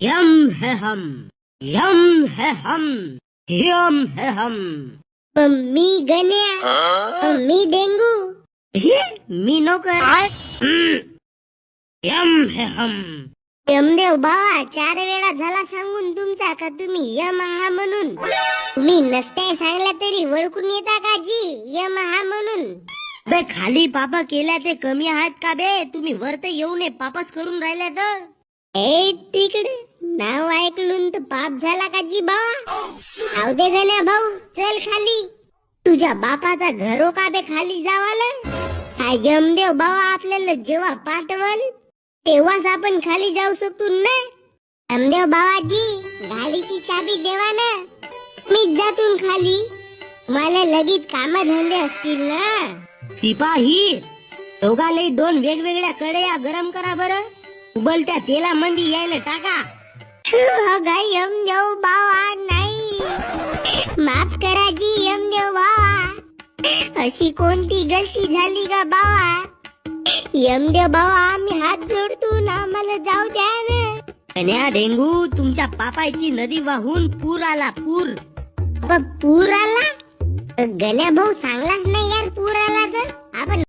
M है हम, M है हम, M है हम. मी गण्या, मी डेंगू. मी नोकर. यम है हम. यमदेव बाबा 4 वेळा झाला सांगून तुमचा का तुम्ही यम आहा म्हणून. तुम्ही नसते सांगला तरी ओळखून येता का जी यम आहा म्हणून. बे खाली पाप केल्या ते कमी आहेत का बे? तुम्ही वरत येऊ नये पापच करून राहिल्या तर. ए तिकडे नाव ऐकलून तर पाप झाला का जी बाबा. आव दे गण्या भाऊ चल खाली. तुझ्या बापाचा घरो का बे खाली जावाला. हा यमदेव बाबा आपल्याला जेव्हा पाठवल तेव्हाच आपण खाली जाऊ शकतो ना. यमदेव बाबाजी गाडीची चाबी देवा ना. मीच जातून खाली. मला लगीत काम धंदे असतील ना. सिपाही दोघाले 2 वेगवेगळ्या कढया गरम करा बरं. उबलत्या तेला मंदी यायला टाका. यमदेव बाबा नाही. माफ करा जी यमदेव बाबा. अशी कोणती गलती झाली का बाबा. यमदेव बाबा आम्ही हात जोडतो ना आम्हाला जाऊ द्या ना. गण्या डेंगू तुमच्या पापाची नदी वाहून पूर आला पूर. पूर आला. गण्या भाऊ सांगलाच नाही यार पूर आला तर आपण